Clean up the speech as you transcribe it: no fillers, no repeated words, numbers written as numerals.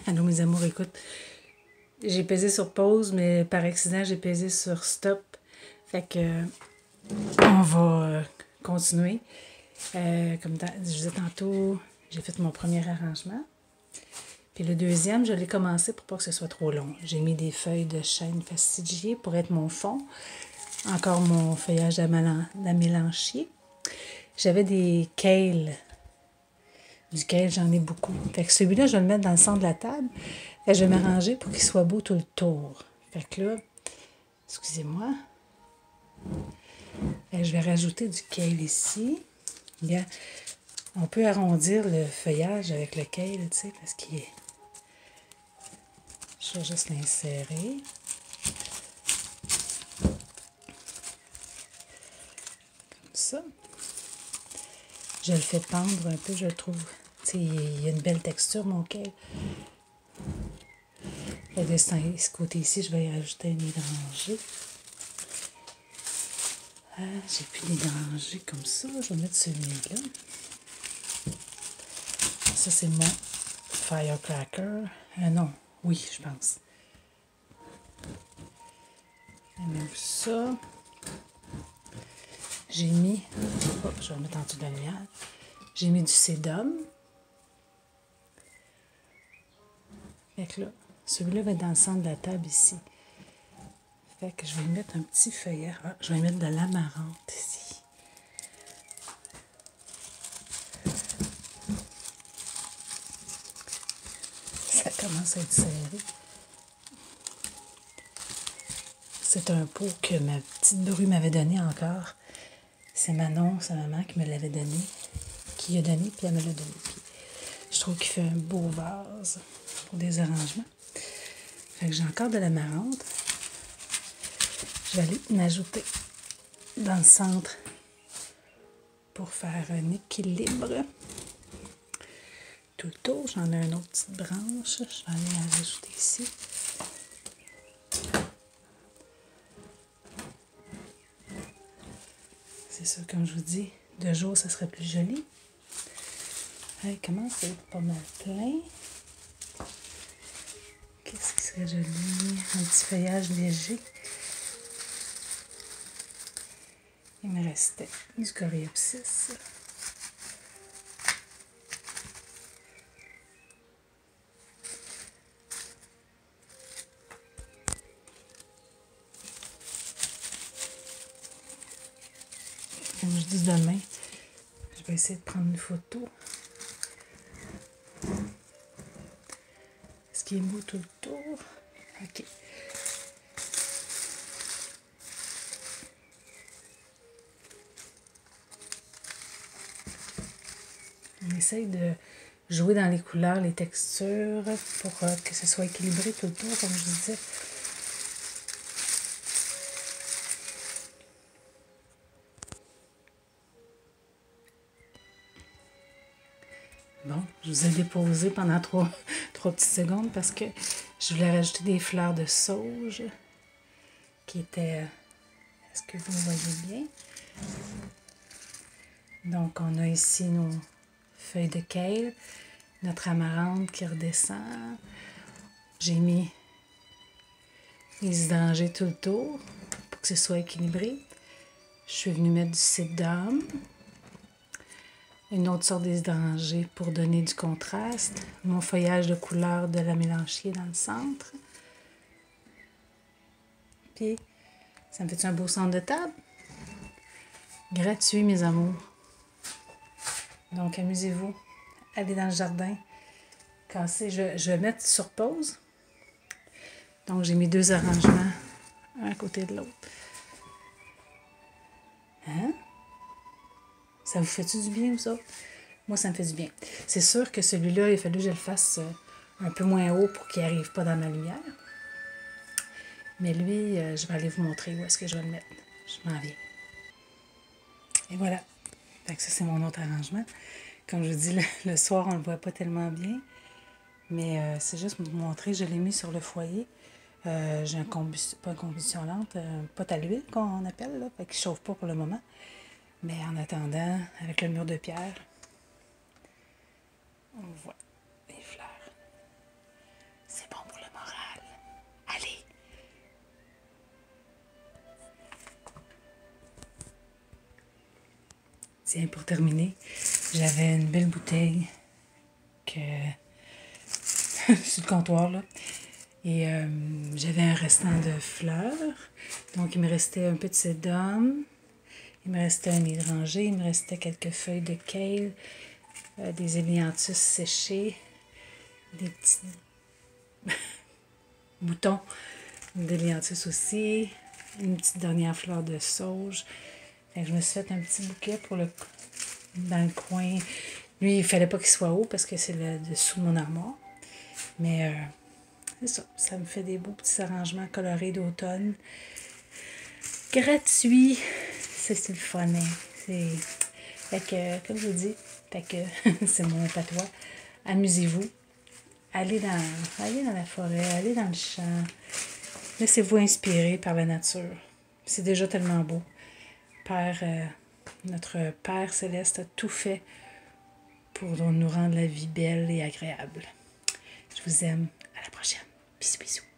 Allô mes amours, écoute, j'ai pesé sur pause, mais par accident, j'ai pesé sur stop. Fait que on va continuer. Comme je disais tantôt, j'ai fait mon premier arrangement. Puis le deuxième, je l'ai commencé pour pas que ce soit trop long. J'ai mis des feuilles de chêne fastigié pour être mon fond. Encore mon feuillage d'amélanchier. J'avais des kales. Du kale, j'en ai beaucoup. Fait que celui-là, je vais le mettre dans le centre de la table. Fait que je vais m'arranger pour qu'il soit beau tout le tour. Fait que là, excusez-moi. Je vais rajouter du kale ici. Bien, on peut arrondir le feuillage avec le kale, tu sais, parce qu'il est... Je vais juste l'insérer. Comme ça. Je le fais pendre un peu, je le trouve. Tu sais, il y a une belle texture, mon kale. Et de ce côté-ci, je vais y rajouter un hydrangé. Ah, j'ai plus d'hydrangé comme ça. Je vais mettre celui-là. Ça, c'est mon firecracker. Non, oui, je pense. Et même ça. J'ai mis... Oh, je vais le mettre en dessous de la lumière. J'ai mis du sédum. Fait que là, celui-là va être dans le centre de la table ici. Fait que je vais mettre un petit feuillet. Ah, je vais mettre de l'amarante ici. Ça commence à être serré. C'est un pot que ma petite Bru m'avait donné encore. C'est Manon, sa maman, qui me l'avait donné. Qui a donné, puis elle me l'a donné. Puis je trouve qu'il fait un beau vase pour des arrangements. Fait que j'ai encore de l'amarante. Je vais aller m'ajouter dans le centre pour faire un équilibre. Tout le tour, j'en ai une autre petite branche. Je vais aller la rajouter ici. C'est ça, comme je vous dis, de jour, ça serait plus joli. Hey, comment c'est pas mal plein. Qu'est-ce qui serait joli? Un petit feuillage léger. Il me restait du coréopsis. Comme je dis demain, je vais essayer de prendre une photo. Est-ce qu'il est beau tout le tour? OK. On essaye de jouer dans les couleurs, les textures, pour que ce soit équilibré tout le tour, comme je disais. Bon, je vous ai déposé pendant trois petites secondes parce que je voulais rajouter des fleurs de sauge qui étaient... Est-ce que vous voyez bien? Donc, on a ici nos feuilles de kale, notre amarante qui redescend. J'ai mis les hydrangés tout le tour pour que ce soit équilibré. Je suis venue mettre du sédum, une autre sorte d'hydrangé pour donner du contraste, mon feuillage de couleur de l'amélanchier dans le centre. Puis, ça me fait un beau centre de table? Gratuit, mes amours. Donc, amusez-vous. Allez dans le jardin. Casser. Je vais mettre sur pause. Donc, j'ai mis 2 arrangements, un à côté de l'autre. Hein? Ça vous fait-tu du bien, vous autres? Moi, ça me fait du bien. C'est sûr que celui-là, il a fallu que je le fasse un peu moins haut pour qu'il n'arrive pas dans ma lumière. Mais lui, je vais aller vous montrer où est-ce que je vais le mettre. Je m'en viens. Et voilà. Fait que ça, c'est mon autre arrangement. Comme je vous dis, le soir, on ne le voit pas tellement bien. Mais c'est juste pour vous montrer, je l'ai mis sur le foyer. J'ai pas une combustion lente, un pot à l'huile qu'on appelle, là, fait qu'il ne chauffe pas pour le moment. Mais en attendant, avec le mur de pierre, on voit les fleurs. Tiens, pour terminer, j'avais une belle bouteille que sur le comptoir, là. Et j'avais un restant de fleurs. Donc, il me restait un peu de sédum. Il me restait un hydrangé. Il me restait quelques feuilles de kale. Des hélianthus séchés. Des petits boutons d'hélianthus aussi. Une petite dernière fleur de sauge. Fait que je me suis fait un petit bouquet pour dans le coin. Lui, il fallait pas qu'il soit haut parce que c'est le dessous de mon armoire. Mais c'est ça. Ça me fait des beaux petits arrangements colorés d'automne. Gratuits. C'est le fun, hein. Fait que, comme je vous dis, fait que c'est mon patois. Amusez-vous. Allez dans la forêt, allez dans le champ. Laissez-vous inspirer par la nature. C'est déjà tellement beau. Notre Père Céleste a tout fait pour nous rendre la vie belle et agréable. Je vous aime. À la prochaine. Bisous, bisous.